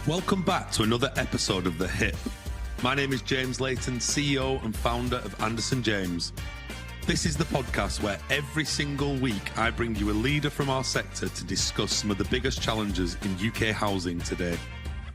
Welcome back to another episode of The Hip. My name is James Layton, CEO and founder of Anderson James. This is the podcast where every single week I bring you a leader from our sector to discuss some of the biggest challenges in UK housing today.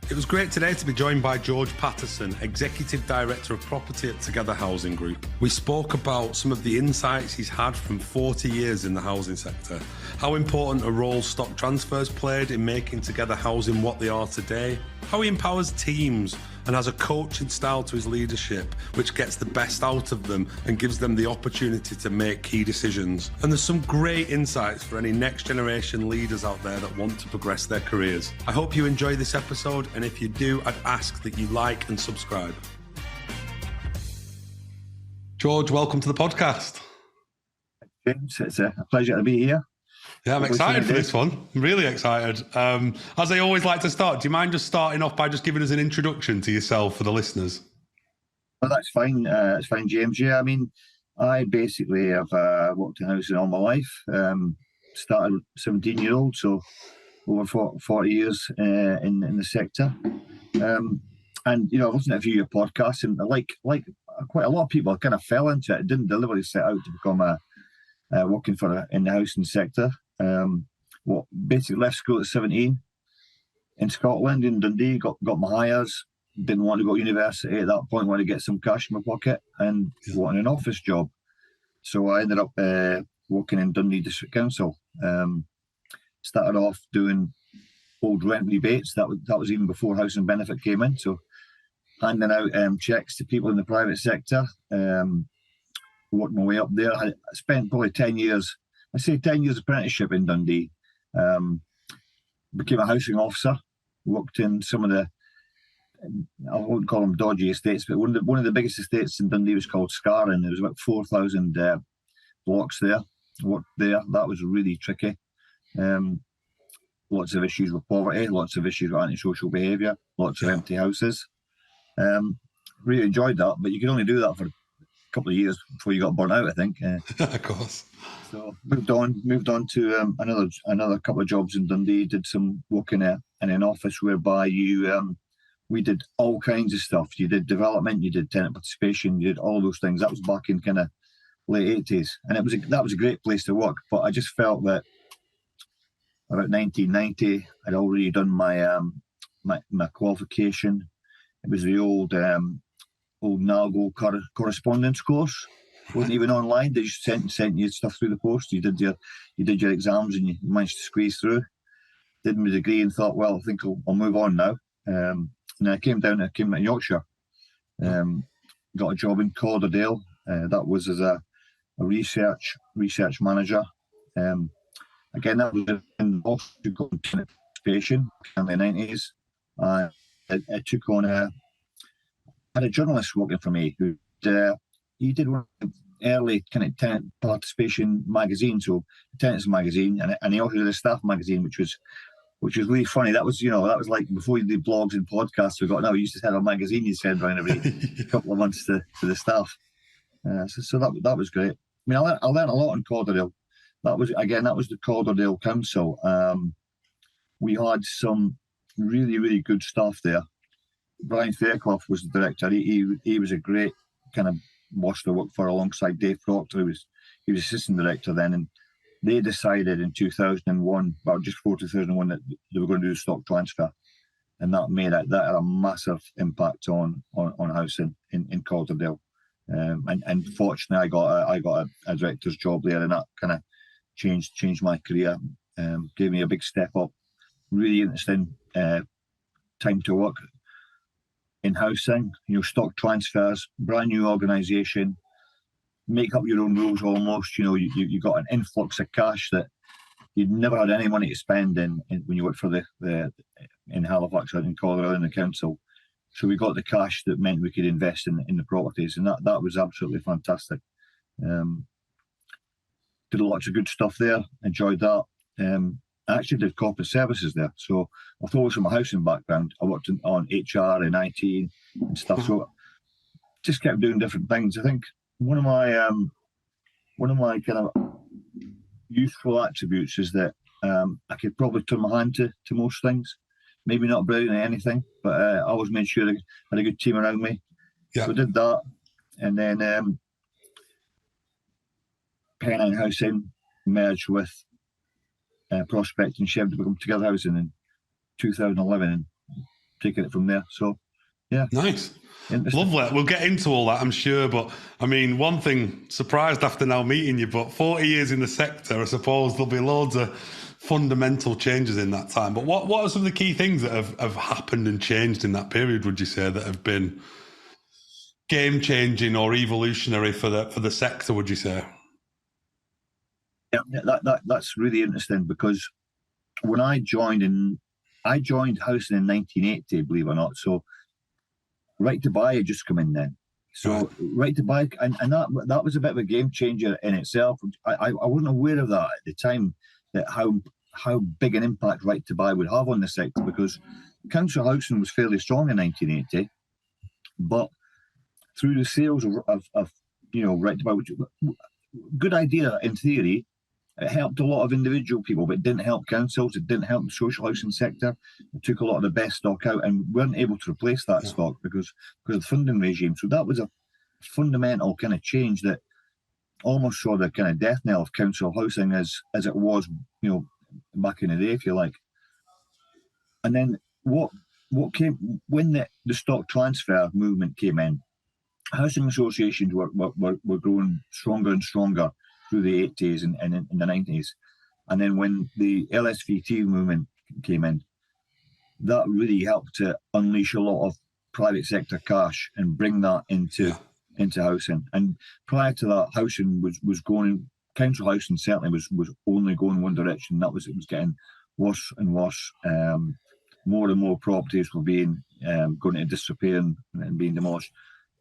It was great today to be joined by George Paterson, Executive Director of Property at Together Housing Group. We spoke about some of the insights he's had from 40 years in the housing sector, how important a role stock transfers played in making Together Housing what they are today, how he empowers teams and has a coaching style to his leadership which gets the best out of them and gives them the opportunity to make key decisions. And there's some great insights for any next generation leaders out there that want to progress their careers. I hope you enjoy this episode, and if you do, I'd ask that you like and subscribe. George, welcome to the podcast. James, it's a pleasure to be here. Yeah, I'm excited for this one. I'm really excited. As I always like to start, do you mind just starting off by just giving us an introduction to yourself for the listeners? Well, that's fine. It's fine, James. Yeah, I mean, I basically have worked in housing all my life. Started 17-year-old, so over 40 years in the sector. And, you know, I listened to a few of your podcasts, and like quite a lot of people, I kind of fell into it. I didn't deliberately set out to become working in the housing sector. Basically left school at 17 in Scotland, in Dundee, got my hires, didn't want to go to university at that point, wanted to get some cash in my pocket and wanted an office job. So I ended up working in Dundee District Council. Started off doing old rent rebates, that was even before housing benefit came in, so handing out checks to people in the private sector. Worked my way up there. I spent probably 10 years, I say 10 years apprenticeship in Dundee. Became a housing officer, worked in some of the, I won't call them dodgy estates, but one of the biggest estates in Dundee was called Scarring. There was about 4,000 blocks there. Worked there. That was really tricky. Lots of issues with poverty, lots of issues with antisocial behaviour, lots of empty houses. Really enjoyed that, but you could only do that for couple of years before you got burnt out, I think. Of course. So moved on to another couple of jobs in Dundee. Did some work in an office whereby we did all kinds of stuff. You did development, you did tenant participation, you did all those things. That was back in kind of late 80s, and that was a great place to work. But I just felt that about 1990, I'd already done my my qualification. It was the old NALGO correspondence course. Wasn't even online. They just sent you stuff through the post. You did your exams and you managed to squeeze through. Did my degree and thought, well, I think I'll move on now. And I came down to Yorkshire. Got a job in Calderdale. That was as a research manager. Again, that was in participation in the 90s. I took on had a journalist working for me who he did one of the early kind of tenant participation magazines, so Tenants magazine, and he also did a staff magazine, which was really funny. That was like before you did blogs and podcasts. We used to have a magazine you send around every couple of months to the staff. So that was great. I mean, I learned a lot in Calderdale. That was the Calderdale Council. We had some really, really good staff there. Brian Fairclough was the director. He was a great kind of boss to work for alongside Dave Proctor. He was assistant director then, and they decided in 2001, about just before 2001, that they were going to do stock transfer, and that had a massive impact on housing in Calderdale. And fortunately, I got a director's job there, and that kind of changed my career. Gave me a big step up. Really interesting time to work in housing, stock transfers, brand new organisation, make up your own rules almost. You got an influx of cash that you'd never had any money to spend in when you worked for in Halifax or in Colorado in the council. So we got the cash that meant we could invest in the properties, and that was absolutely fantastic. Did lots of good stuff there, enjoyed that. I actually did corporate services there. So although from a housing background, I worked on HR and IT and stuff. So just kept doing different things. I think one of my kind of useful attributes is that I could probably turn my hand to most things. maybe not brilliant at anything, but I always made sure I had a good team around me. Yeah. So I did that, and then Pennine Housing merged with Prospect and Chev to become Together Housing in 2011, and taking it from there. So, yeah. Nice. Lovely. We'll get into all that, I'm sure. But I mean, one thing, surprised after now meeting you, but 40 years in the sector, I suppose there'll be loads of fundamental changes in that time. But what are some of the key things that have happened and changed in that period, would you say, that have been game changing or evolutionary for the sector, would you say? Yeah, that's really interesting, because when I joined housing in 1980, believe it or not. So Right to Buy had just come in then. So Right to Buy, and that was a bit of a game changer in itself. I wasn't aware of that at the time, that how big an impact Right to Buy would have on the sector, because council housing was fairly strong in 1980, but through the sales of Right to Buy, which good idea in theory. It helped a lot of individual people, but it didn't help councils. It didn't help the social housing sector. It took a lot of the best stock out and weren't able to replace that stock because of the funding regime. So that was a fundamental kind of change that almost saw the kind of death knell of council housing as it was, back in the day, if you like. And then what came when the stock transfer movement came in, housing associations were growing stronger and stronger through the 80s and in the 90s. And then when the LSVT movement came in, that really helped to unleash a lot of private sector cash and bring that into housing. And prior to that, housing was going, council housing certainly was only going one direction. It was getting worse and worse. More and more properties were being going into disrepair and being demolished.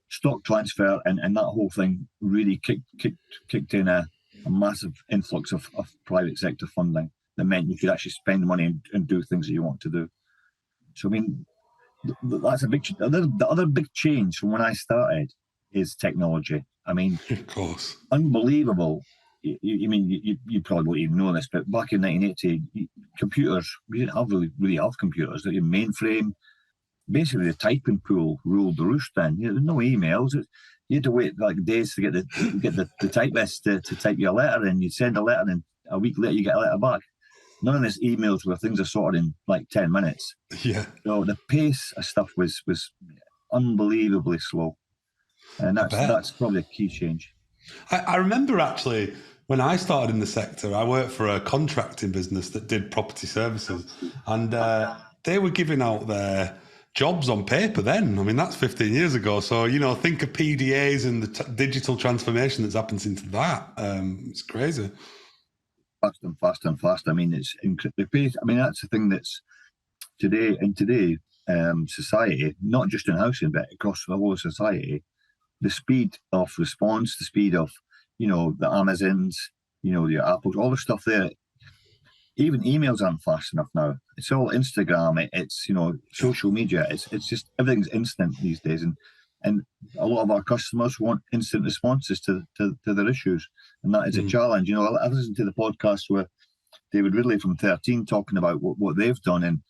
Stock transfer and that whole thing really kicked in a massive influx of private sector funding that meant you could actually spend money and do things that you want to do. So, I mean, that's a big. The other big change from when I started is technology. I mean, of course, unbelievable. You probably won't even know this, but back in 1980, computers, we didn't really have computers. The mainframe, basically the typing pool ruled the roost then. There were no emails. You had to wait like days to get the typist to type your letter in. You'd send a letter and a week later you get a letter back. None of this emails where things are sorted in like 10 minutes. Yeah. So the pace of stuff was unbelievably slow. And that's probably a key change. I remember actually when I started in the sector, I worked for a contracting business that did property services, and they were giving out their jobs on paper then. I mean, that's 15 years ago. So, think of PDAs and the digital transformation that's happened into that. It's crazy. Fast and fast. I mean, it's the pace. I mean, that's the thing that's today society, not just in housing, but across the whole of society, the speed of response, the speed of, the Amazons, your Apples, all the stuff there. Even emails aren't fast enough now. It's all Instagram. It's social media. It's just everything's instant these days, and a lot of our customers want instant responses to their issues, and that is a challenge. I listened to the podcast where David Ridley from 13 talking about what they've done, and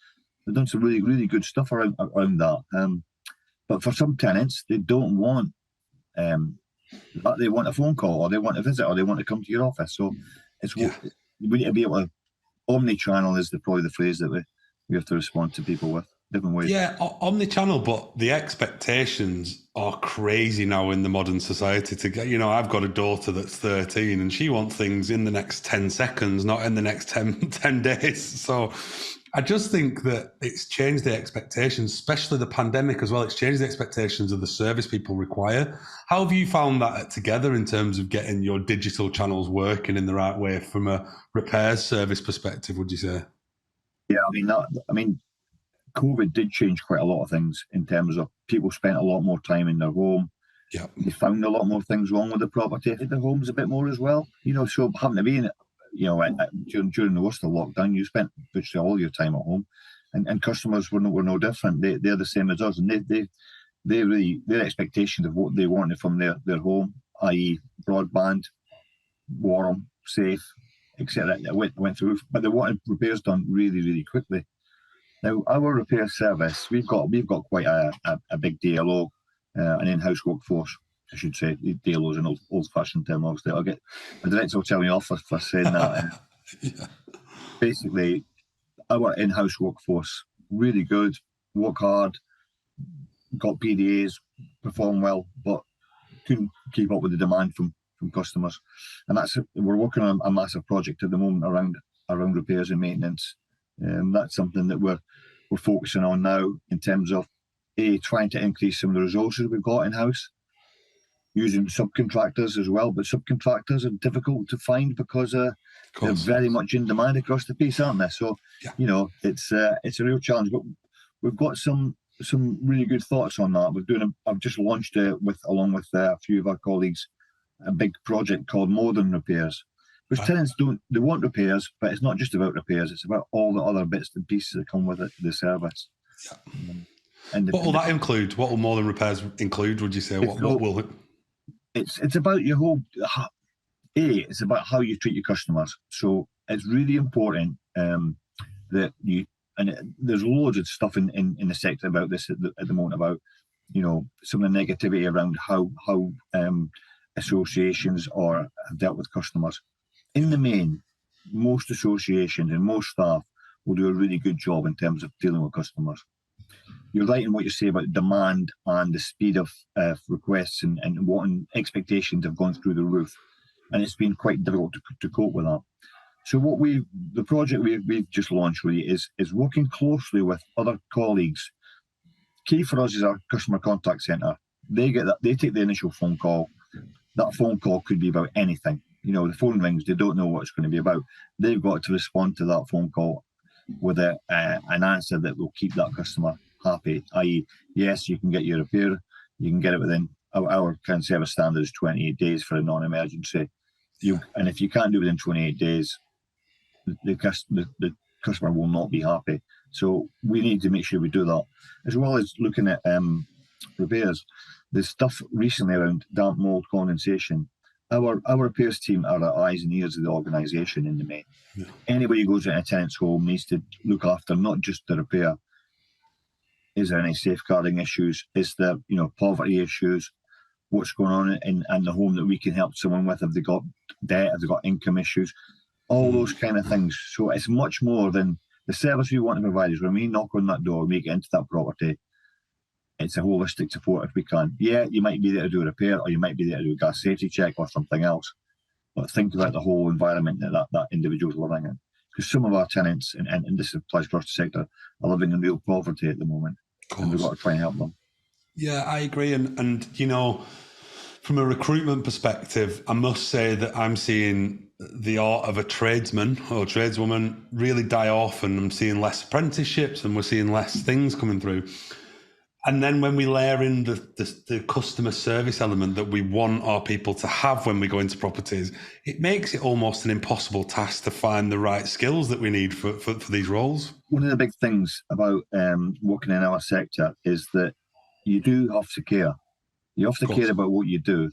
they've done some really, really good stuff around that. But for some tenants, they don't want they want a phone call, or they want a visit, or they want to come to your office. So we need to be able to. Omni-channel is probably the phrase that we have to respond to people with different ways. Yeah, omni-channel, but the expectations are crazy now in the modern society. To get, I've got a daughter that's 13, and she wants things in the next 10 seconds, not in the next 10 days. So I just think that it's changed the expectations, especially the pandemic as well. It's changed the expectations of the service people require. How have you found that together in terms of getting your digital channels working in the right way from a repairs service perspective, would you say? Yeah, I mean, COVID did change quite a lot of things in terms of people spent a lot more time in their home. Yeah. They found a lot more things wrong with the property at their homes a bit more as well. So having to be in it, during the worst of lockdown, you spent virtually all your time at home, and customers were no different. They're the same as us, and they really, their expectations of what they wanted from their home, i.e. broadband, warm, safe, etc. went through, but they wanted repairs done really, really quickly. Now, our repair service, we've got quite a big DLO, an in-house workforce, I should say. DLO is an old-fashioned term, obviously. I'll get the director will tell me off for saying that. Yeah. Basically, our in-house workforce, really good, work hard, got PDAs, perform well, but couldn't keep up with the demand from customers. And we're working on a massive project at the moment around repairs and maintenance. That's something that we're focusing on now in terms of trying to increase some of the resources we've got in-house, using subcontractors as well. But subcontractors are difficult to find because they're very much in demand across the piece, aren't they? So, yeah. It's a real challenge. But we've got some really good thoughts on that. I've just launched along with a few of our colleagues, a big project called Modern Repairs. Because tenants they want repairs, but it's not just about repairs, it's about all the other bits and pieces that come with it, the service. Yeah. What will that include? What will Modern Repairs include, would you say? What will it? It's about your whole it's about how you treat your customers. So it's really important that you, and there's loads of stuff in the sector about this at the moment about, some of the negativity around how associations have dealt with customers. In the main, most associations and most staff will do a really good job in terms of dealing with customers. You're right in what you say about demand and the speed of requests and wanting expectations have gone through the roof. And it's been quite difficult to cope with that. So the project we've just launched really is working closely with other colleagues. Key for us is our customer contact centre. They take the initial phone call. That phone call could be about anything. The phone rings, they don't know what it's going to be about. They've got to respond to that phone call with an answer that will keep that customer happy, i.e., yes, you can get your repair, you can get it within our kind of service standard is 28 days for a non-emergency. And if you can't do it within 28 days, the customer will not be happy. So we need to make sure we do that. As well as looking at repairs, there's stuff recently around damp mould condensation. Our repairs team are the eyes and ears of the organisation in the main. Yeah. Anybody who goes into a tenant's home needs to look after not just the repair. Is there any safeguarding issues? Is there, poverty issues? What's going on in the home that we can help someone with? Have they got debt? Have they got income issues? All those kind of things. So it's much more than the service we want to provide is when we knock on that door, we get into that property. It's a holistic support if we can. Yeah, you might be there to do a repair, or you might be there to do a gas safety check or something else. But think about the whole environment that individual's living in. Because some of our tenants, and this applies across the sector, are living in real poverty at the moment. And we've got to try and help them. Yeah, I agree. And from a recruitment perspective, I must say that I'm seeing the art of a tradesman or tradeswoman really die off, and I'm seeing less apprenticeships and we're seeing less things coming through. And then when we layer in the customer service element that we want our people to have when we go into properties, it makes it almost an impossible task to find the right skills that we need for these roles. One of the big things about working in our sector is that you do have to care. You have to care about what you do.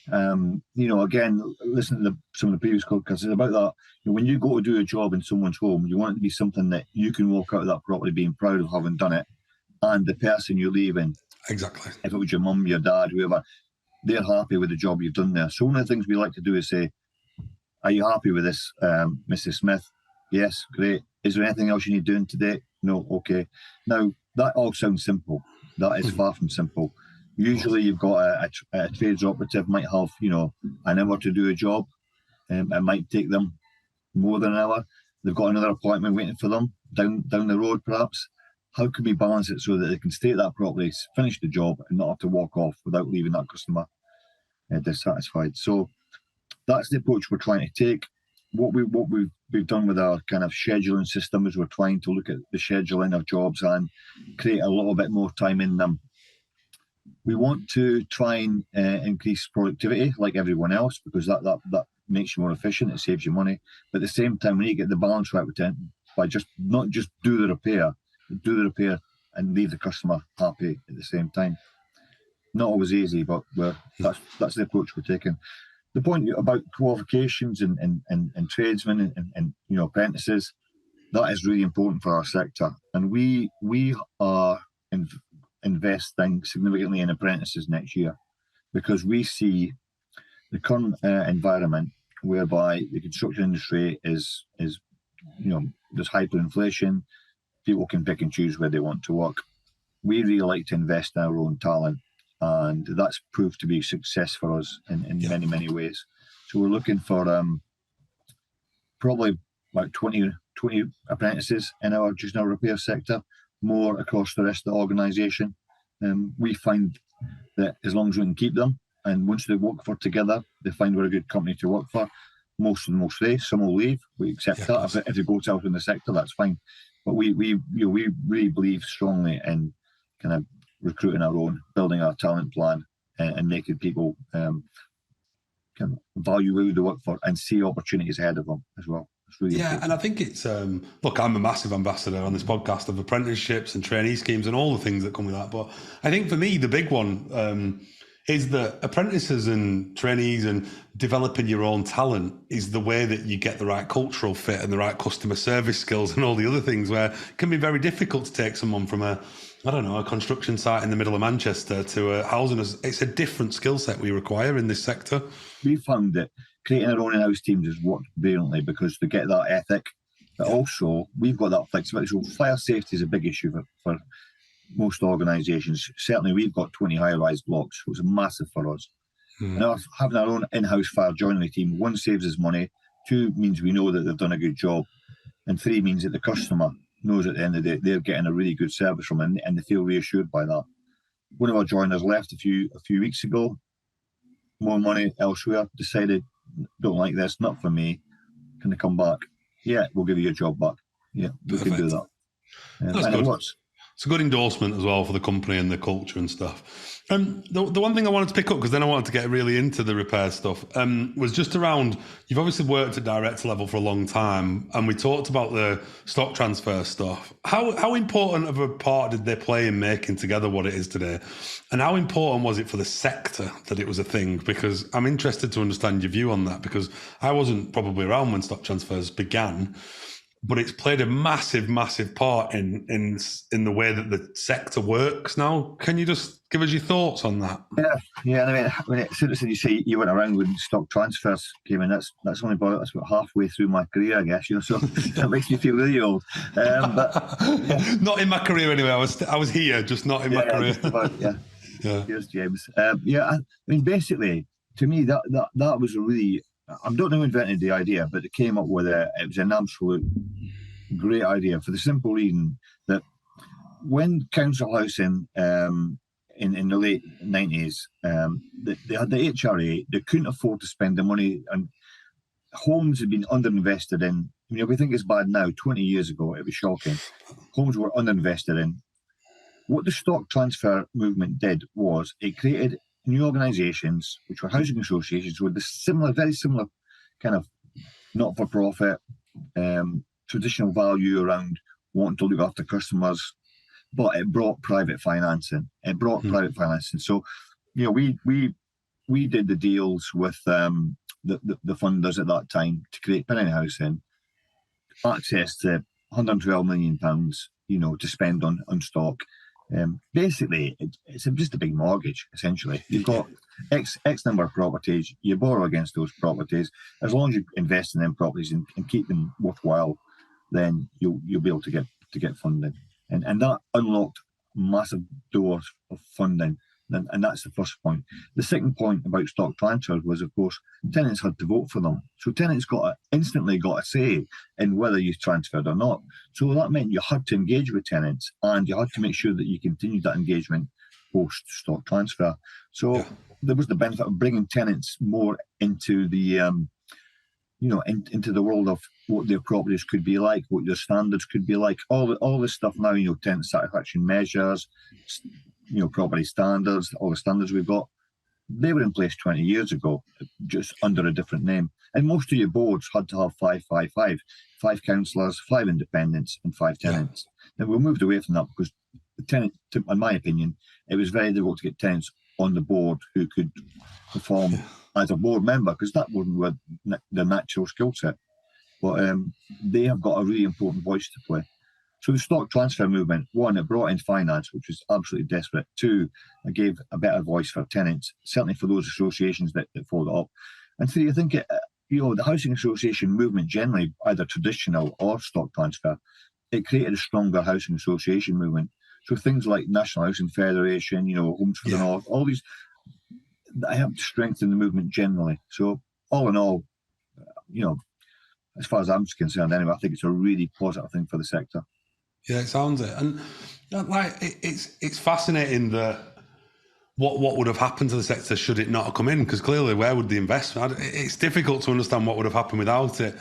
Again, listen to some of the previous podcasts, it's about that. When you go to do a job in someone's home, you want it to be something that you can walk out of that property being proud of having done it. And the person you're leaving, exactly. If it was your mum, your dad, whoever, they're happy with the job you've done there. So one of the things we like to do is say, are you happy with this, Mrs. Smith? Yes, great. Is there anything else you need doing today? No, okay. Now, that all sounds simple. That is far from simple. Usually you've got a trades operative might have, an hour to do a job. It might take them more than an hour. They've got another appointment waiting for them down the road, perhaps. How can we balance it so that they can stay at that property, finish the job, and not have to walk off without leaving that customer dissatisfied? So that's the approach we're trying to take. What we've done with our kind of scheduling system is we're trying to look at the scheduling of jobs and create a little bit more time in them. We want to try and increase productivity like everyone else, because that makes you more efficient, it saves you money. But at the same time, we need to get the balance right with it by not just do the repair and leave the customer happy at the same time. Not always easy, but that's the approach we're taking. The point about qualifications and tradesmen and apprentices, that is really important for our sector. And we are investing significantly in apprentices next year, because we see the current environment whereby the construction industry is there's hyperinflation. People can pick and choose where they want to work. We really like to invest in our own talent, and that's proved to be a success for us in many ways. So we're looking for probably about 20 apprentices in our repair sector, more across the rest of the organisation. We find that as long as we can keep them, and once they work for together, they find we're a good company to work for. Most of them will stay. Some will leave. We accept that. If they go out in the sector, that's fine. But we really believe strongly in kind of recruiting our own, building our talent plan, and making people kind of value who they work for and see opportunities ahead of them as well. It's really important. And I think it's look, I'm a massive ambassador on this podcast of apprenticeships and trainee schemes and all the things that come with that. But I think for me, the big one is that apprentices and trainees and developing your own talent is the way that you get the right cultural fit and the right customer service skills and all the other things, where it can be very difficult to take someone from a construction site in the middle of Manchester to a housing. It's a different skill set we require in this sector. We found that creating our own in-house teams has worked brilliantly because they get that ethic, but also we've got that flexibility. So fire safety is a big issue for most organisations. Certainly we've got 20 high-rise blocks, so it's massive for us. Now, having our own in-house fire joinery team, one, saves us money, two, means we know that they've done a good job, and three, means that the customer knows at the end of the day they're getting a really good service from them, and they feel reassured by that. One of our joiners left a few weeks ago, more money elsewhere, decided, don't like this, not for me, can they come back? Yeah, we'll give you your job back. Yeah, we can do that. That's and good. It works. It's a good endorsement as well for the company and the culture and stuff. The one thing I wanted to pick up, because then I wanted to get really into the repair stuff, was just around, you've obviously worked at director level for a long time, and we talked about the stock transfer stuff. How important of a part did they play in making together what it is today? And how important was it for the sector that it was a thing? Because I'm interested to understand your view on that, because I wasn't probably around when stock transfers began, but it's played a massive part in the way that the sector works now. Can you just give us your thoughts on that? Yeah. I mean, as soon as you say you went around when stock transfers came in, that's about halfway through my career, I guess. So that makes me feel really old. But not in my career anyway. I was here, just not in my career. Just about, yeah. Cheers, James. I mean, basically, to me, that was a really. I don't know who invented the idea, but it came up with it. It was an absolute great idea for the simple reason that when council housing in the late 90s, they had the HRA, they couldn't afford to spend the money, and homes had been underinvested in. I mean, if we think it's bad now, 20 years ago, it was shocking. Homes were underinvested in. What the stock transfer movement did was it created new organisations, which were housing associations, with the very similar kind of not-for-profit traditional value around wanting to look after customers, but it brought private financing. So, we did the deals with the funders at that time to create Penny Housing, access to £112 million, to spend on stock. Basically, it's just a big mortgage, essentially. You've got X number of properties, you borrow against those properties. As long as you invest in them properties and keep them worthwhile, then you'll be able to get funding. And that unlocked massive doors of funding. And that's the first point. The second point about stock transfers was, of course, tenants had to vote for them. So tenants instantly got a say in whether you transferred or not. So that meant you had to engage with tenants, and you had to make sure that you continued that engagement post stock transfer. So there was the benefit of bringing tenants more into the into the world of what their properties could be like, what their standards could be like. All this stuff now, tenant satisfaction measures, property standards, all the standards we've got, they were in place 20 years ago, just under a different name. And most of your boards had to have 5 councillors, 5 independents, and 5 tenants. And we moved away from that because the tenant, in my opinion, it was very difficult to get tenants on the board who could perform as a board member, because that wasn't the natural skill set. but they have got a really important voice to play. So the stock transfer movement, one, it brought in finance, which was absolutely desperate. Two, it gave a better voice for tenants, certainly for those associations that followed up. And three, I think the housing association movement generally, either traditional or stock transfer, it created a stronger housing association movement. So things like National Housing Federation, Homes for the North, all these, that helped strengthen the movement generally. So all in all, as far as I'm concerned anyway, I think it's a really positive thing for the sector. Yeah, it sounds it. And it's fascinating that what would have happened to the sector should it not have come in, because clearly where would the investment, it's difficult to understand what would have happened without it.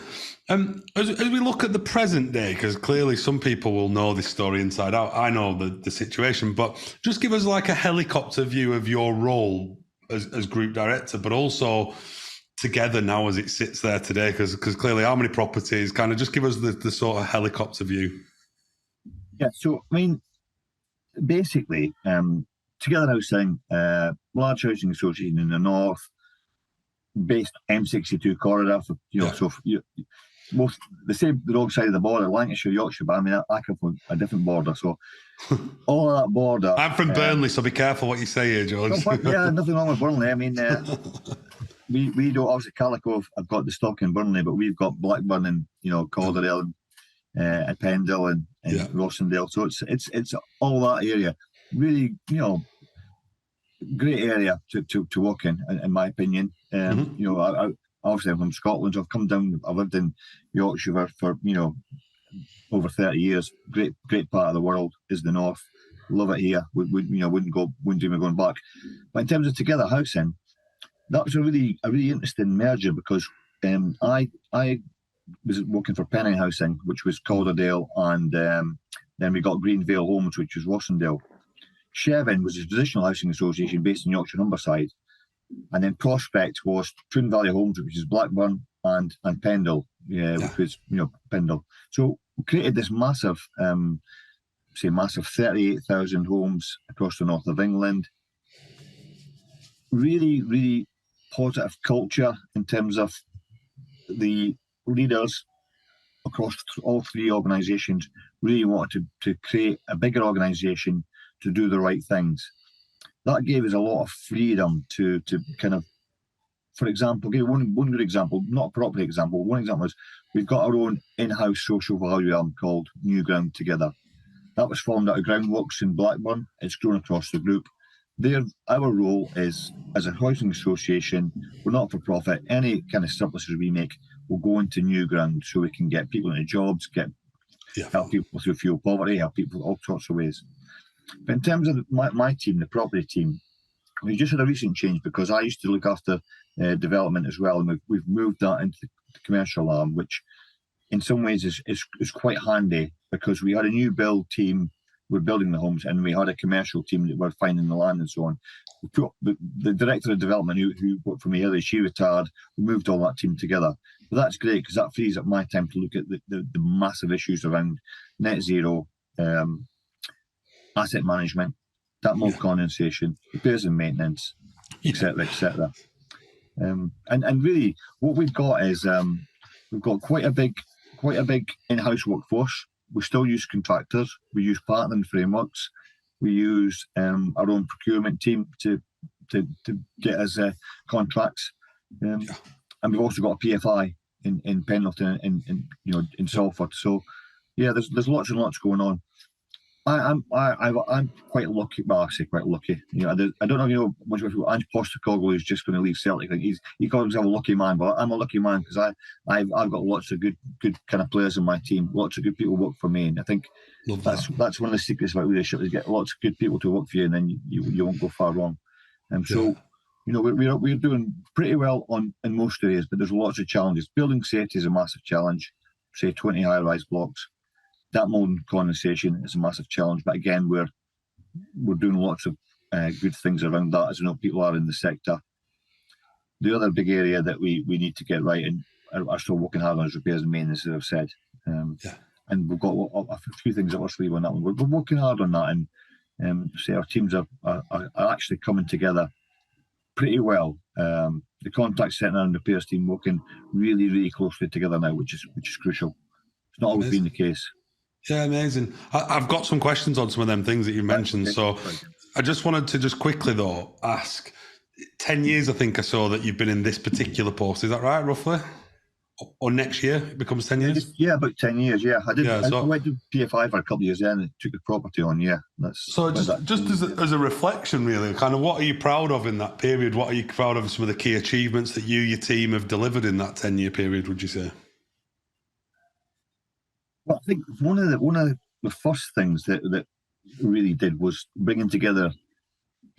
As we look at the present day, because clearly some people will know this story inside out, I know the situation, but just give us like a helicopter view of your role as group director, but also together now as it sits there today, because clearly how many properties, kind of just give us the sort of helicopter view. Yeah, so I mean, basically, Together Housing, large housing association in the north, based M62 corridor. So most they say the wrong side of the border, Lancashire, Yorkshire, but I mean I come from a different border, so all of that border. I'm from Burnley, so be careful what you say here, George. Yeah, nothing wrong with Burnley. I mean, we don't obviously Calico. I've got the stock in Burnley, but we've got Blackburn and Calderdale and Pendle and Rossendale. So it's all that area. Really, great area to work in my opinion. Obviously I'm from Scotland, so I've come down. I've lived in Yorkshire for over 30 years. Great part of the world is the north. Love it here. Wouldn't dream of going back. But in terms of Together Housing, that was a really interesting merger, because I was working for Penny Housing, which was Calderdale, and then we got Greenvale Homes, which was Rossendale. Shevin was a traditional housing association based in Yorkshire Humberside, and then Prospect was Twin Valley Homes, which is Blackburn, and Pendle, which was Pendle. So we created this massive 38,000 homes across the north of England. Really, really positive culture in terms of the leaders across all three organisations really wanted to create a bigger organisation to do the right things. That gave us a lot of freedom to kind of, for example, give one good example, not a property example. One example is we've got our own in-house social value arm called New Ground Together. That was formed out of Groundworks in Blackburn. It's grown across the group. Our role is, as a housing association, we're not for profit. Any kind of surpluses we make will go into New Ground, so we can get people into jobs, help people through fuel poverty, help people all sorts of ways. But in terms of my team, the property team, we just had a recent change, because I used to look after development as well, and we've moved that into the commercial arm, which in some ways is quite handy, because we had a new build team, we're building the homes, and we had a commercial team that were finding the land and so on. We put the director of development who worked for me earlier, she retired. We moved all that team together. But that's great, because that frees up my time to look at the massive issues around net zero, asset management, that mold condensation, repairs and maintenance, etc., etc. And really, what we've got is we've got quite a big in-house workforce. We still use contractors. We use partnering frameworks. We use our own procurement team to get us contracts, and we've also got a PFI in Pendleton in Salford. So yeah, there's lots and lots going on. I'm quite lucky. Well, I say quite lucky. I don't know much about Ange Postecoglou, who's just going to leave Celtic. He calls himself a lucky man, but I'm a lucky man because I've got lots of good kind of players in my team. Lots of good people work for me, and I think that's one of the secrets about leadership, is get lots of good people to work for you, and then you won't go far wrong. So we're doing pretty well in most areas, but there's lots of challenges. Building safety is a massive challenge. Say 20 high-rise blocks. That mold and condensation is a massive challenge, but again, we're doing lots of good things around that, as people are in the sector. The other big area that we need to get right and are still working hard on is repairs and maintenance, as I've said. And we've got a few things that we're sleeve on that one. We're working hard on that, and say our teams are actually coming together pretty well. The contact centre and repairs team working really, really closely together now, which is crucial. It's not always been the case. Yeah, amazing. I've got some questions on some of them things that you mentioned. Okay. So I just wanted to just quickly, though, ask, 10 years, I think I saw that you've been in this particular post. Is that right, roughly? Or next year it becomes 10 years? Yeah, about 10 years, yeah. I went to PFI for a couple of years then and took the property on, yeah. So just as a reflection, really, kind of what are you proud of in that period? What are you proud of some of the key achievements that your team have delivered in that 10-year period, would you say? Well, I think one of the first things that really did was bringing together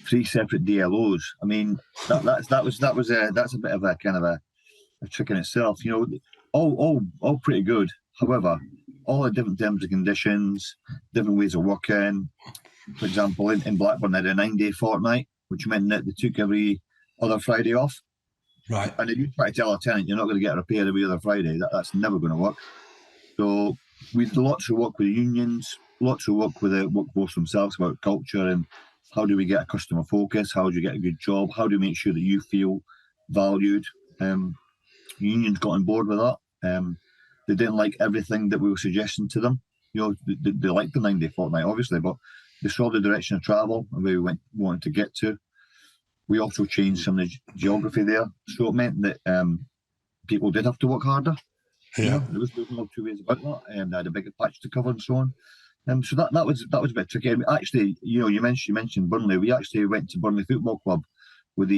3 separate DLOs. I mean, that's a bit of a kind of a trick in itself. You know, all pretty good. However, all the different terms and conditions, different ways of working. For example, in Blackburn, they had a 9-day fortnight, which meant that they took every other Friday off. Right. And if you try to tell a tenant you're not going to get a repair every other Friday, that's never going to work. So we did lots of work with the unions, lots of work with the workforce themselves about culture and how do we get a customer focus, how do you get a good job, how do you make sure that you feel valued. Unions got on board with that. They didn't like everything that we were suggesting to them. You know, they liked the 9-day fortnight, obviously, but they saw the direction of travel and where we wanted to get to. We also changed some of the geography there, so it meant that people did have to work harder. Yeah, you know, there was no 2 ways about that, and I had a bigger patch to cover and so on. So that was a bit tricky. Actually, you know, you mentioned Burnley. We actually went to Burnley Football Club with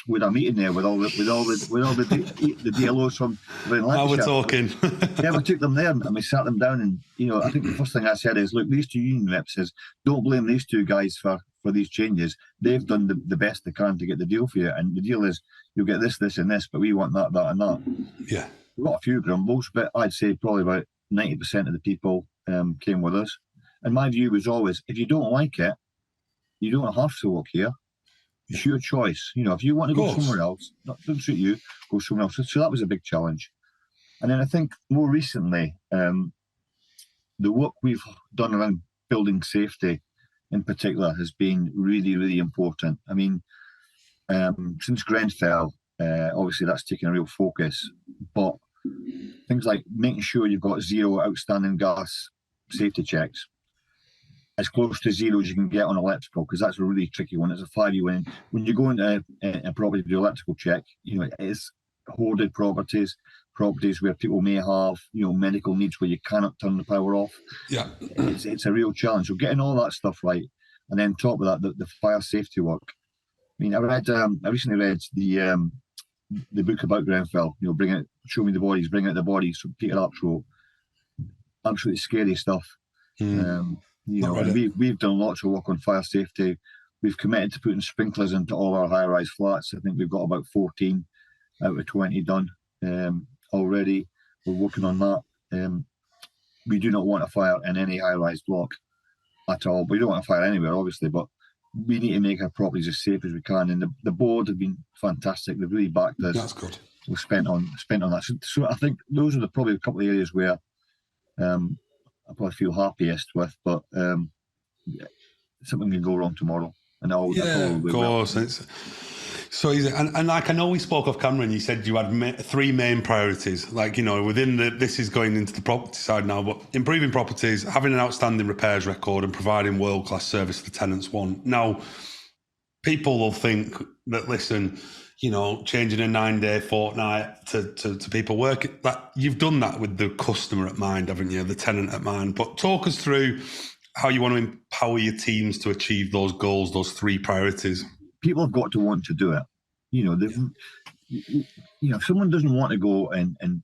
with our meeting there with all the DLOs from Lancashire. Now we're talking. Yeah, we took them there and we sat them down, and you know, I think the first thing I said is, look, these 2 union reps says, don't blame these 2 guys for these changes. They've done the best they can to get the deal for you, and the deal is you'll get this, this, and this, but we want that, that, and that. Yeah, we got a few grumbles, but I'd say probably about 90% of the people came with us. And my view was always, if you don't like it, you don't have to work here. It's your choice. You know, if you want to go somewhere else, that doesn't suit you, go somewhere else. So that was a big challenge. And then I think more recently, the work we've done around building safety in particular has been really, really important. I mean, since Grenfell, obviously that's taken a real focus, but things like making sure you've got 0 outstanding gas safety checks, as close to 0 as you can get on electrical, because that's a really tricky one. It's a 5-year win. When you go into a property to do electrical check, you know, it's hoarded properties where people may have, you know, medical needs where you cannot turn the power off. Yeah, it's a real challenge. So getting all that stuff right, and then on top of that, the fire safety work. I mean, I recently read the book about Grenfell. You know, show me the bodies, bring out the bodies. From Peter Arps wrote. Absolutely scary stuff. You know, and we've done lots of work on fire safety. We've committed to putting sprinklers into all our high-rise flats. I think we've got about 14 out of 20 done already. We're working on that. We do not want a fire in any high-rise block at all. We don't want a fire anywhere, obviously, but we need to make our properties as safe as we can. And the board have been fantastic. They've really backed us. That's good. We've spent on that. So I think those are probably a couple of areas where I probably feel happiest with, but something can go wrong tomorrow. And of course. It's so easy. And like, I know we spoke off camera and you said you had 3 main priorities. Like, you know, within this is going into the property side now, but improving properties, having an outstanding repairs record and providing world-class service for tenants want. Now, people will think that, listen, you know, changing a 9-day fortnight to people working, that you've done that with the customer at mind, haven't you? The tenant at mind. But talk us through how you want to empower your teams to achieve those goals, those 3 priorities. People have got to want to do it. You know, you know, if someone doesn't want to go and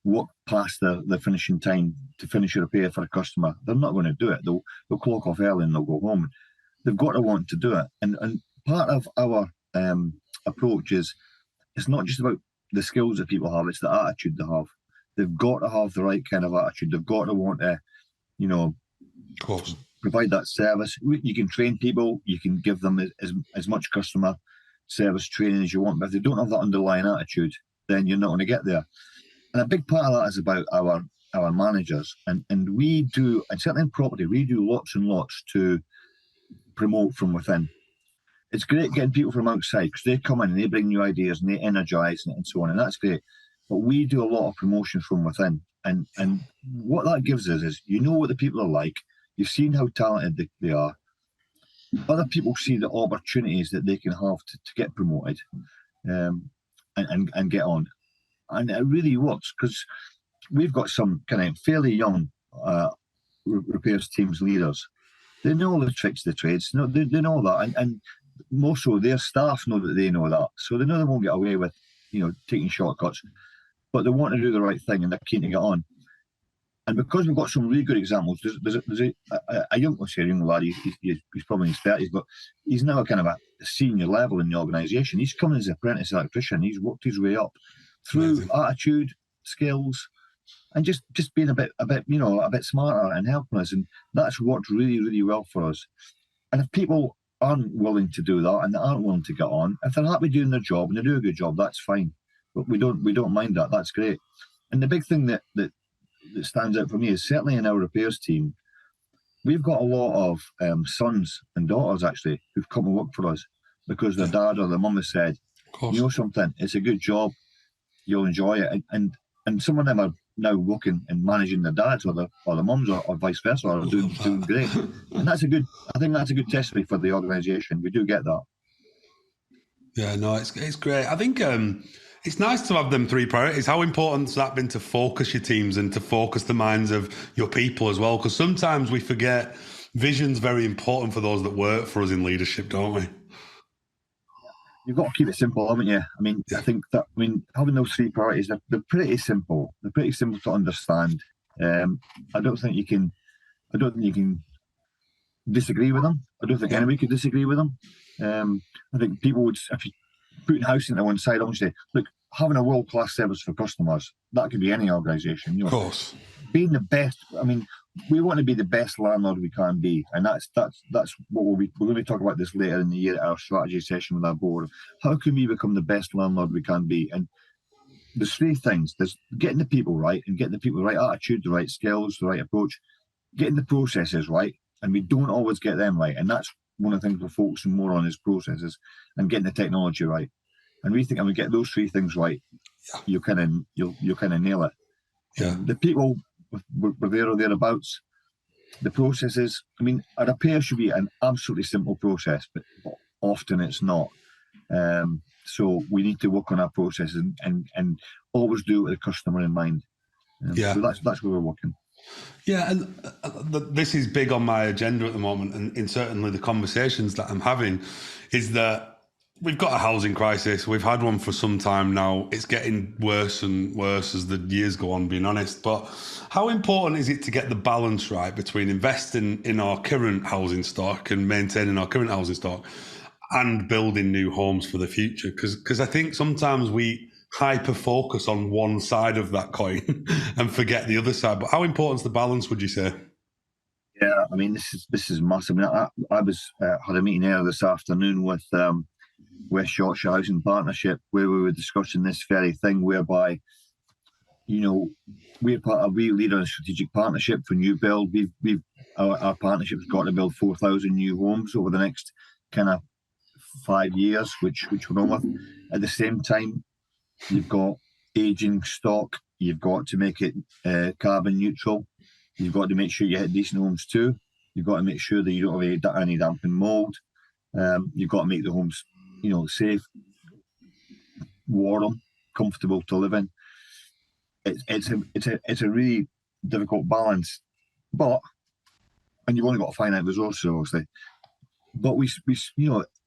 work past the finishing time to finish a repair for a customer, they're not going to do it. They'll clock off early and they'll go home. They've got to want to do it. And part of our approach is, it's not just about the skills that people have, it's the attitude they have. They've got to have the right kind of attitude. They've got to want to, you know, of course, provide that service. You can train people, you can give them as much customer service training as you want, but if they don't have that underlying attitude, then you're not going to get there. And a big part of that is about our managers. And we do, and certainly in property, we do lots and lots to promote from within. it's great getting people from outside because they come in and they bring new ideas and they energise and so on, and that's great. But we do a lot of promotion from within, and what that gives us is what the people are like. You've seen how talented they are. Other people see the opportunities that they can have to get promoted, and get on, and it really works because we've got some kind of fairly young repairs teams leaders. They know the tricks of the trades. They know that, and more so their staff know that they know that, so they know they won't get away with taking shortcuts, but they want to do the right thing and they're keen to get on. And because we've got some really good examples, there's a young lad. He's probably in his 30s, but he's now kind of a senior level in the organisation. He's come as an apprentice electrician. He's worked his way up through attitude, skills, and just being a bit smarter and helping us. And that's worked really, really well for us. And if people aren't willing to do that and they aren't willing to get on, if they're happy doing their job and they do a good job, that's fine. But we don't mind that. That's great. And the big thing that stands out for me is certainly in our repairs team, we've got a lot of sons and daughters actually who've come and worked for us because their dad or their mum has said, something, it's a good job, you'll enjoy it, and some of them are now working and managing their dads or their mums or vice versa, are doing great. And I think that's a good testimony for the organisation. We do get that. Yeah, no, it's great. I think it's nice to have them three priorities. How important has that been to focus your teams and to focus the minds of your people as well? Because sometimes we forget vision's very important for those that work for us in leadership, don't we? You've got to keep it simple, haven't you? I think having those three priorities, they're pretty simple. They're pretty simple to understand. I don't think you can disagree with them. I don't think anybody could disagree with them. I think people would, if you put housing to one side, I would say, look, having a world-class service for customers, that could be any organisation. Of course. Being the best, we want to be the best landlord we can be. And that's what we're going to talk about this later in the year at our strategy session with our board. How can we become the best landlord we can be? And there's three things. There's getting the people right and getting the people the right attitude, the right skills, the right approach, getting the processes right. And we don't always get them right. And that's one of the things we're focusing more on is processes and getting the technology right. And we think if we get those three things right, you'll kind of nail it. Yeah. The people were there or thereabouts. The processes, a repair should be an absolutely simple process, but often it's not. So we need to work on our processes and always do it with the customer in mind. So that's where we're working. Yeah, and this is big on my agenda at the moment, and in certainly the conversations that I'm having, is that we've got a housing crisis. We've had one for some time now. It's getting worse and worse as the years go on, being honest. But how important is it to get the balance right between investing in our current housing stock and maintaining our current housing stock and building new homes for the future? Because I think sometimes we hyper focus on one side of that coin and forget the other side. But how important is the balance, would you say? Yeah, this is massive. I was had a meeting earlier this afternoon with West Yorkshire Housing Partnership where we were discussing this very thing, whereby we're part of, we lead on a strategic partnership for new build. Our partnership's got to build 4,000 new homes over the next kind of 5 years, which we're on with. At the same time, you've got aging stock. You've got to make it carbon neutral. You've got to make sure you hit decent homes too. You've got to make sure that you don't have any damp and mould. You've got to make the homes, safe, warm, comfortable to live in. It's a really difficult balance, and you've only got a finite resources, obviously. But we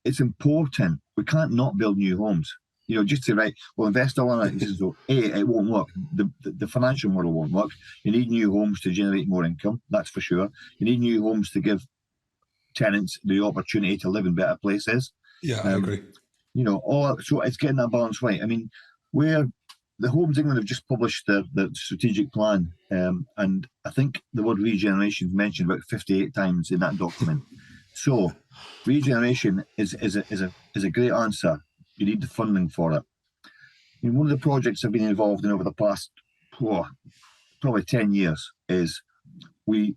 it's important. We can't not build new homes. Just to invest all in it. So it won't work. The financial model won't work. You need new homes to generate more income. That's for sure. You need new homes to give tenants the opportunity to live in better places. Yeah, I agree. So it's getting that balance right. Where the Homes England have just published their strategic plan, and I think the word regeneration is mentioned about 58 times in that document. So regeneration is a great answer. You need the funding for it. One of the projects I've been involved in over the past probably 10 years is we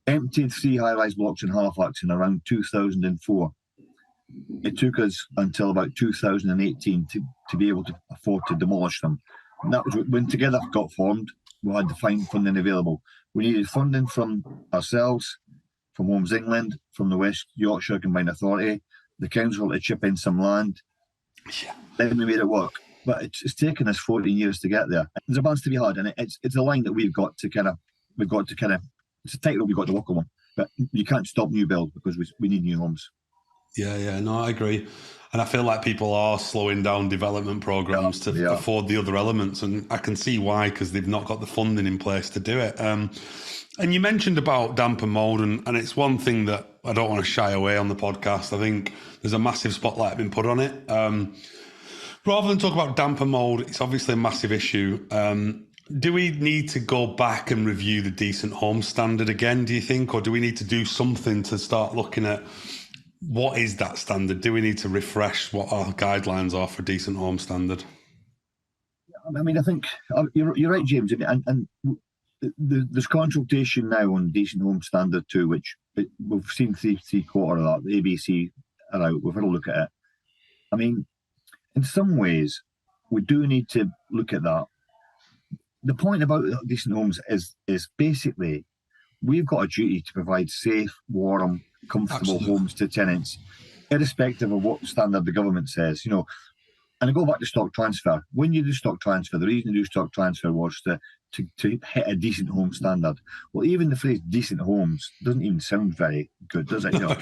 emptied 3 high-rise blocks in Halifax in around 2004. it took us until about 2018 to be able to afford to demolish them. And that was when Together got formed. We had to find funding available. We needed funding from ourselves, from Homes England, from the West Yorkshire Combined Authority, the council to chip in some land. Yeah. Then we made it work. But it's taken us 14 years to get there. There's a balance to be had, and it's a line that we've got to kind of, it's a tightrope we've got to walk on. But you can't stop new build because we need new homes. Yeah, no, I agree. And I feel like people are slowing down development programs to afford the other elements. And I can see why, because they've not got the funding in place to do it. And you mentioned about damp and mould, and it's one thing that I don't want to shy away on the podcast. I think there's a massive spotlight been put on it. Rather than talk about damp and mould, it's obviously a massive issue. Do we need to go back and review the Decent Home Standard again, do you think? Or do we need to do something to start looking at what is that standard? Do we need to refresh what our guidelines are for Decent Home Standard? I mean, I think you're right, James. And there's consultation now on Decent Home Standard 2, which we've seen three quarter of that. The ABC are out. We've had a look at it. I mean, in some ways, we do need to look at that. The point about decent homes is basically we've got a duty to provide safe, warm, comfortable homes to tenants, irrespective of what standard the government says. You know, and I go back to stock transfer. When you do stock transfer, the reason to do stock transfer was to hit a decent home standard. Well, even the phrase decent homes doesn't even sound very good, does it? You know,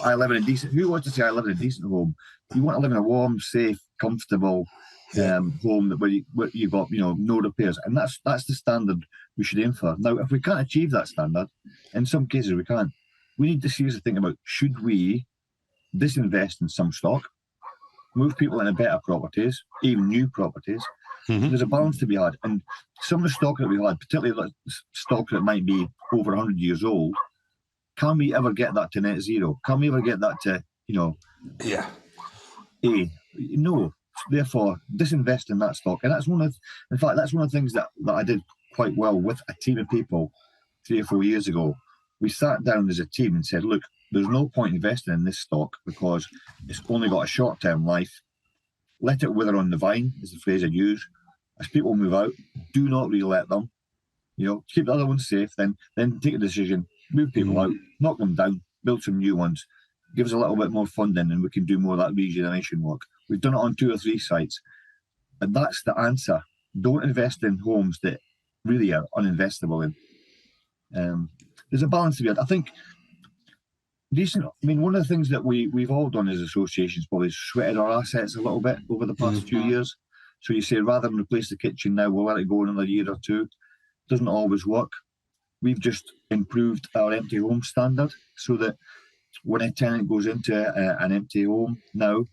I live in a decent. Who wants to say I live in a decent home? You want to live in a warm, safe, comfortable home where you've got, you know, no repairs, and that's the standard we should aim for. Now, if we can't achieve that standard, in some cases we can't. We need to seriously think about, should we disinvest in some stock, move people into better properties, even new properties. There's a balance to be had, and some of the stock that we've had, particularly stock that might be over 100 years old, can we ever get that to net zero? Can we ever get that to, you know, no. Therefore, disinvest in that stock, and that's one of the things that I did quite well with a team of people 3 or 4 years ago. We sat down as a team and said, look, there's no point investing in this stock because it's only got a short-term life. Let it wither on the vine, is the phrase I'd use. As people move out, do not re-let them. You know, keep the other ones safe, then take a decision, move people out, knock them down, build some new ones. Give us a little bit more funding and we can do more of that regeneration work. We've done it on 2 or 3 sites. And that's the answer. Don't invest in homes that really are uninvestable in. There's a balance to be had. I think one of the things that we've all done as associations probably is sweated our assets a little bit over the past few years. So you say, rather than replace the kitchen now, we'll let it go another year or 2. Doesn't always work. We've just improved our empty home standard so that when a tenant goes into an empty home now,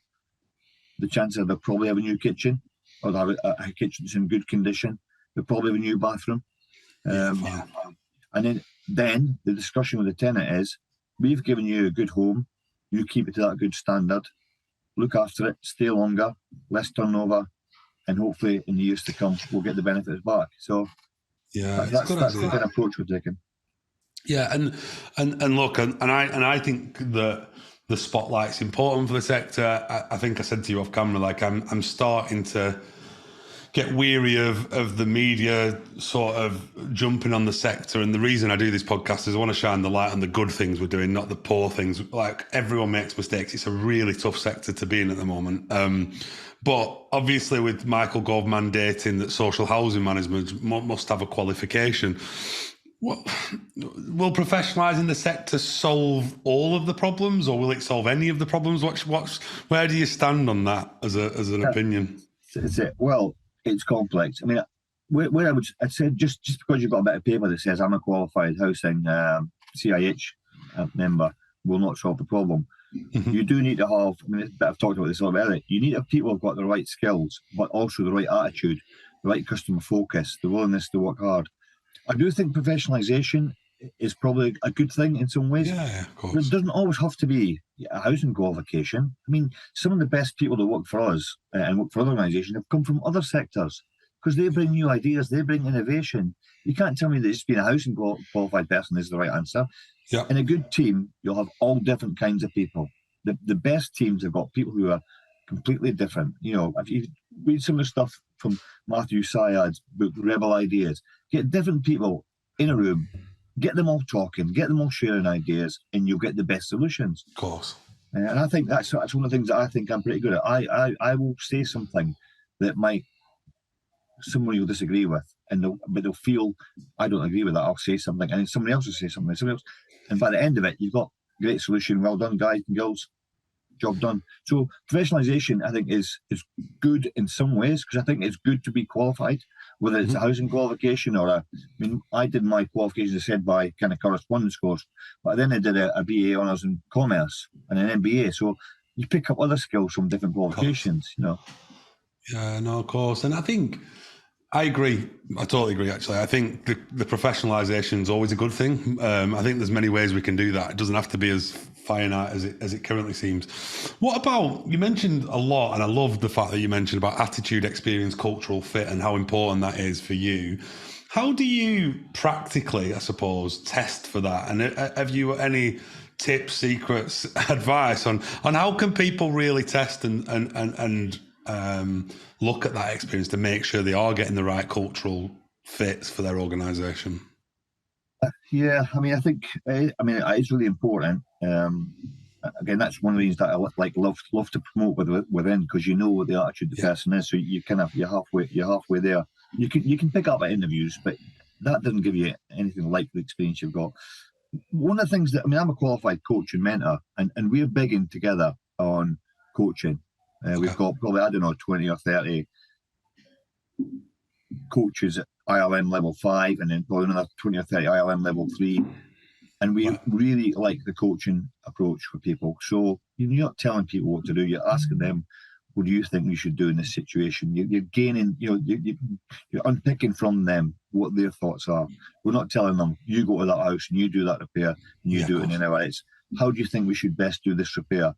the chances are they'll probably have a new kitchen, or they'll have a kitchen that's in good condition. They'll probably have a new bathroom. And then the discussion with the tenant is, we've given you a good home, you keep it to that good standard, look after it, stay longer, less turnover, and hopefully in the years to come, we'll get the benefits back. So that's the kind of approach we're taking. Yeah, and look, and I think that the spotlight's important for the sector. I think I said to you off camera, like I'm starting to get weary of the media sort of jumping on the sector. And the reason I do this podcast is I want to shine the light on the good things we're doing, not the poor things. Like, everyone makes mistakes. It's a really tough sector to be in at the moment. But obviously with Michael Gove mandating that social housing management must have a qualification, will professionalising the sector solve all of the problems, or will it solve any of the problems? Where do you stand on that as an opinion? Well, it's complex. I mean, where I'd say just because you've got a bit of paper that says I'm a qualified housing CIH member will not solve the problem. You do need to have, I've talked about this a little bit earlier, you need to have people who've got the right skills, but also the right attitude, the right customer focus, the willingness to work hard. I do think professionalisation is probably a good thing in some ways. Yeah, of course. But it doesn't always have to be a housing qualification. I mean, some of the best people that work for us and work for other organisations have come from other sectors because they bring new ideas, they bring innovation. You can't tell me that just being a housing qualified person is the right answer. Yeah. In a good team, you'll have all different kinds of people. the best teams have got people who are completely different. If you read some of the stuff from Matthew Syed's book, Rebel Ideas, get different people in a room, get them all talking, get them all sharing ideas, and you'll get the best solutions. Of course. And I think that's one of the things that I think I'm pretty good at. I will say something that somebody will disagree with, but they'll feel I don't agree with that. I'll say something, and then somebody else will say something, and by the end of it, you've got a great solution. Well done, guys and girls. Job done. So professionalisation, I think, is good in some ways, because I think it's good to be qualified, whether it's a housing qualification or I did my qualifications, as I said, by kind of correspondence course, but then I did a BA honours in commerce and an MBA. So you pick up other skills from different qualifications, Yeah, no, of course. And I think I agree. I totally agree, actually. I think the professionalisation is always a good thing. I think there's many ways we can do that. It doesn't have to be as finite as it currently seems. What about, you mentioned a lot, and I love the fact that you mentioned about attitude, experience, cultural fit, and how important that is for you. How do you practically, I suppose, test for that? And have you any tips, secrets, advice on how can people really test and look at that experience to make sure they are getting the right cultural fits for their organisation? Yeah, I think it's really important. Again, that's one of the reasons that I love to promote within, because you know what the attitude of the person is, so you're halfway there. You can pick up at interviews, but that doesn't give you anything like the experience you've got. One of the things that I'm a qualified coach and mentor, and we're bigging together on coaching. We've got probably 20 or 30 coaches at ILM level 5, and then probably another 20 or 30 ILM level 3. And we really like the coaching approach for people. So you're not telling people what to do. You're asking them, what do you think we should do in this situation? You're gaining, you're unpicking from them what their thoughts are. We're not telling them, you go to that house and you do that repair and you do it in an hour. It's, how do you think we should best do this repair?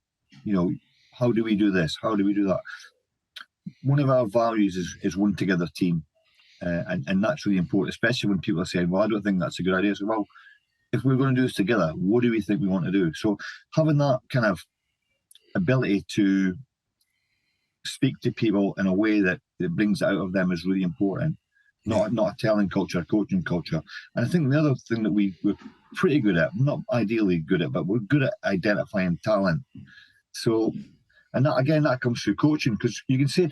How do we do this? How do we do that? One of our values is one together team. And that's really important, especially when people are saying, well, I don't think that's a good idea. So, well, if we're going to do this together, what do we think we want to do? So having that kind of ability to speak to people in a way that brings it out of them is really important. Not a telling culture, a coaching culture. And I think the other thing that we're pretty good at, not ideally good at, but we're good at identifying talent. So, and that comes through coaching, because you can say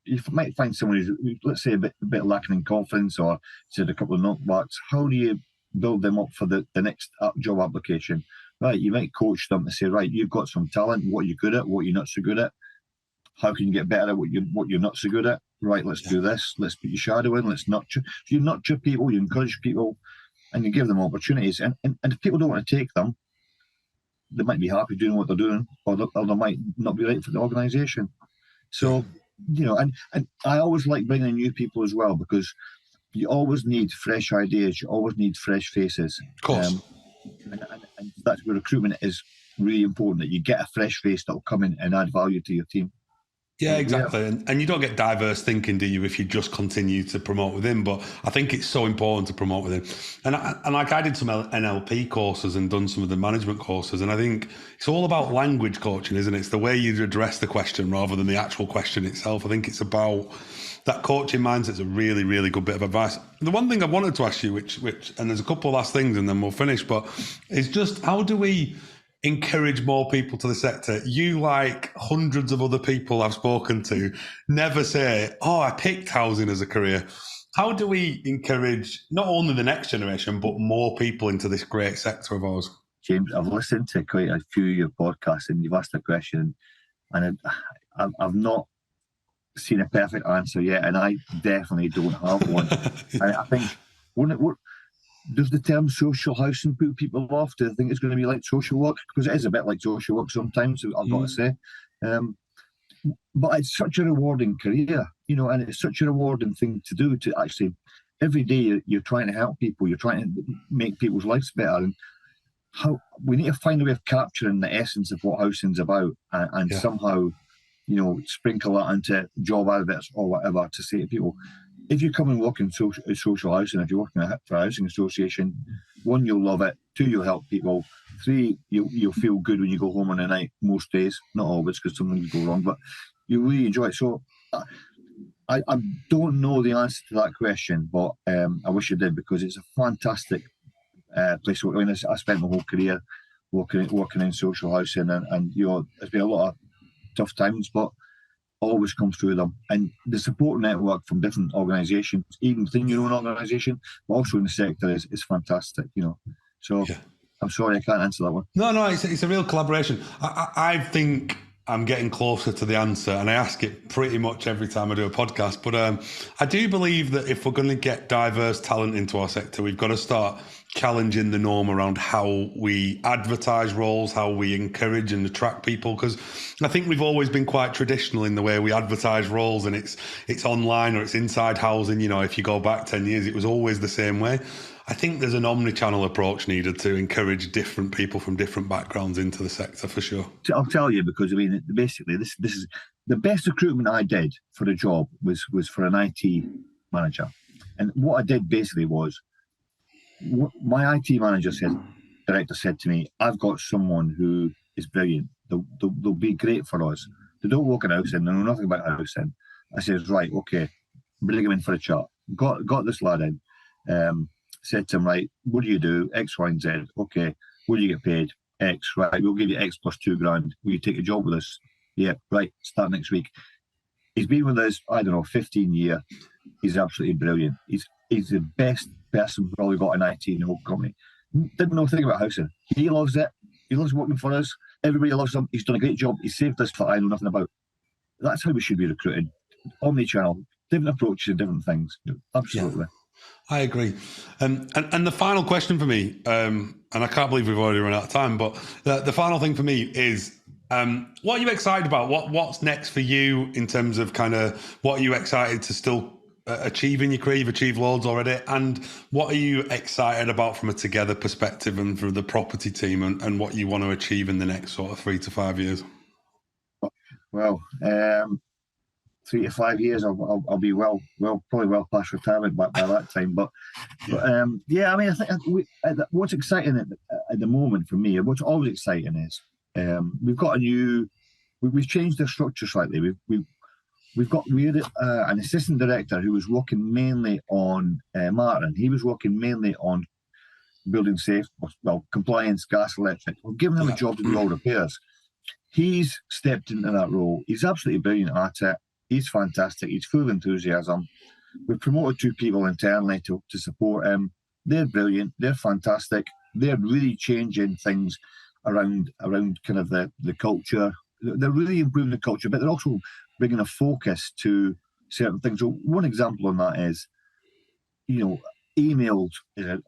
you might find someone who's, let's say, a bit lacking in confidence, or said a couple of knockbacks. How do you build them up for the next job application? Right, you might coach them to say, right, you've got some talent. What are you good at? What you're not so good at? How can you get better at what you're not so good at? Right, let's do this. Let's put your shadow in. Let's nurture. So you nurture people, you encourage people, and you give them opportunities. And if people don't want to take them, they might be happy doing what they're doing, or they might not be right for the organisation. So, and I always like bringing in new people as well, because you always need fresh ideas. You always need fresh faces. Of course. And that's where recruitment is really important, that you get a fresh face that will come in and add value to your team. Yeah, exactly. Yeah. And you don't get diverse thinking, do you, if you just continue to promote within? But I think it's so important to promote within. And I did some NLP courses and done some of the management courses. And I think it's all about language coaching, isn't it? It's the way you address the question rather than the actual question itself. I think it's about that coaching mindset's a really, really good bit of advice. The one thing I wanted to ask you, which and there's a couple of last things and then we'll finish, but it's just, how do we encourage more people to the sector? You, like hundreds of other people I've spoken to, never say, oh, I picked housing as a career. How do we encourage not only the next generation, but more people into this great sector of ours? James, I've listened to quite a few of your podcasts, and you've asked a question, and I've not seen a perfect answer yet, and I definitely don't have one. I think, does the term social housing put people off? Do they think it's going to be like social work? Because it is a bit like social work sometimes, I've got to say. But it's such a rewarding career, and it's such a rewarding thing to do, to actually, every day you're trying to help people, you're trying to make people's lives better. And how we need to find a way of capturing the essence of what housing's about, and somehow, sprinkle that into job adverts or whatever, to say to people, if you come and work in social housing, if you're working for a housing association, 1, you'll love it. 2, you'll help people. 3, you'll feel good when you go home on a night most days, not always because some things go wrong, but you really enjoy it. So I don't know the answer to that question, but I wish I did, because it's a fantastic place to work. I mean, I spent my whole career working in social housing, and there's been a lot of tough times, but always comes through them. And the support network from different organisations, even within your own organisation, but also in the sector, is fantastic. So yeah. I'm sorry I can't answer that one. No, it's a real collaboration. I think I'm getting closer to the answer, and I ask it pretty much every time I do a podcast. But I do believe that if we're going to get diverse talent into our sector, we've got to start challenging the norm around how we advertise roles, how we encourage and attract people. Because I think we've always been quite traditional in the way we advertise roles, and it's online or it's inside housing. If you go back 10 years, it was always the same way. I think there's an omni-channel approach needed to encourage different people from different backgrounds into the sector, for sure. I'll tell you, because I mean, basically, this is the best recruitment I did for a job was for an IT manager. And what I did basically was, my IT director said to me, I've got someone who is brilliant. They'll be great for us. They don't work in housing. They know nothing about housing. I said, right, okay, bring him in for a chat. Got this lad in. Said to him, right, what do you do? X, Y, and Z. Okay, what do you get paid? X, right, we'll give you X plus $2,000. Will you take a job with us? Yeah, right, start next week. He's been with us, 15 years. He's absolutely brilliant. He's the best person we've probably got in IT in the whole company. Didn't know a thing about housing. He loves it. He loves working for us. Everybody loves him. He's done a great job. He saved us for I know nothing about. That's how we should be recruited. Omni-channel, different approaches and different things. Absolutely. Yeah. I agree. And the final question for me, and I can't believe we've already run out of time, but the final thing for me is, what are you excited about? What's next for you in terms of kind of what are you excited to still achieve in your career? You've achieved loads already. And what are you excited about from a Together perspective and for the property team, and what you want to achieve in the next sort of 3 to 5 years? Well, 3 to 5 years, I'll be probably well past retirement by that time. But yeah, I mean, I think what's exciting at the moment for me, what's always exciting is we've got we've changed the structure slightly. We had an assistant director who was working mainly on Martin. He was working mainly on building safe, compliance, gas, electric. We've given him a job to do all repairs. He's stepped into that role. He's absolutely brilliant at it. He's fantastic. He's full of enthusiasm. We've promoted 2 people internally to support him. They're brilliant. They're fantastic. They're really changing things around kind of the culture. They're really improving the culture, but they're also bringing a focus to certain things. So one example on that is, emails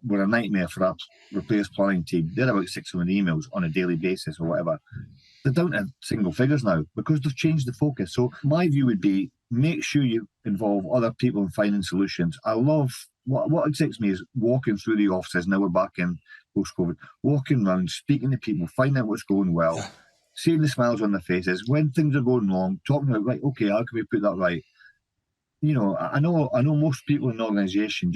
were a nightmare for our repairs planning team. They're about 600 emails on a daily basis or whatever. They're down to single figures now because they've changed the focus. So my view would be, make sure you involve other people in finding solutions. I love, what excites me is walking through the offices, now we're back in post-COVID, walking around, speaking to people, finding out what's going well, seeing the smiles on their faces, when things are going wrong, talking about, right, okay, how can we put that right? I know most people in the organisation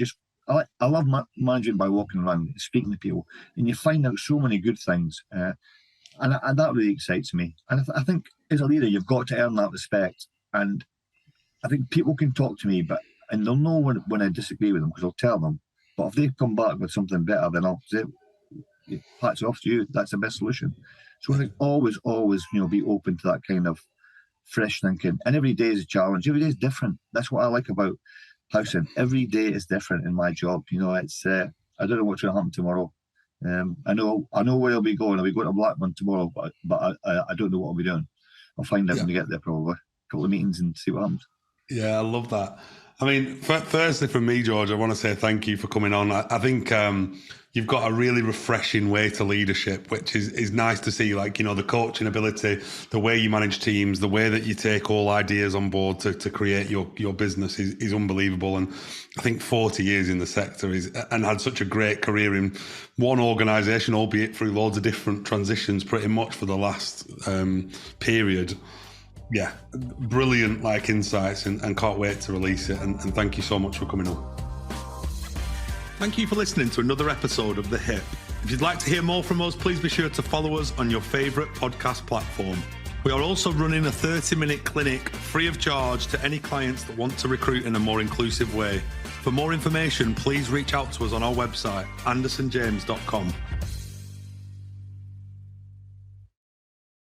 I love managing by walking around, speaking to people, and you find out so many good things. And that really excites me. And I think as a leader, you've got to earn that respect. And I think people can talk to me, and they'll know when I disagree with them because I'll tell them. But if they come back with something better, then I'll say, hats off to you. That's the best solution. So I think always, be open to that kind of fresh thinking. And every day is a challenge. Every day is different. That's what I like about housing. Every day is different in my job. It's I don't know what's going to happen tomorrow. I know where I'll be going. I'll be going to Blackburn tomorrow, but I don't know what I'll be doing. I'll find out when we get there, probably. A couple of meetings and see what happens. Yeah, I love that. I mean, firstly, from me, George, I want to say thank you for coming on. I think you've got a really refreshing way to leadership, which is nice to see, the coaching ability, the way you manage teams, the way that you take all ideas on board to create your business is unbelievable. And I think 40 years in the sector and had such a great career in one organisation, albeit through loads of different transitions pretty much for the last period. Yeah, brilliant insights and can't wait to release it. And thank you so much for coming on. Thank you for listening to another episode of The Hip. If you'd like to hear more from us, please be sure to follow us on your favourite podcast platform. We are also running a 30-minute clinic free of charge to any clients that want to recruit in a more inclusive way. For more information, please reach out to us on our website, andersonjames.com.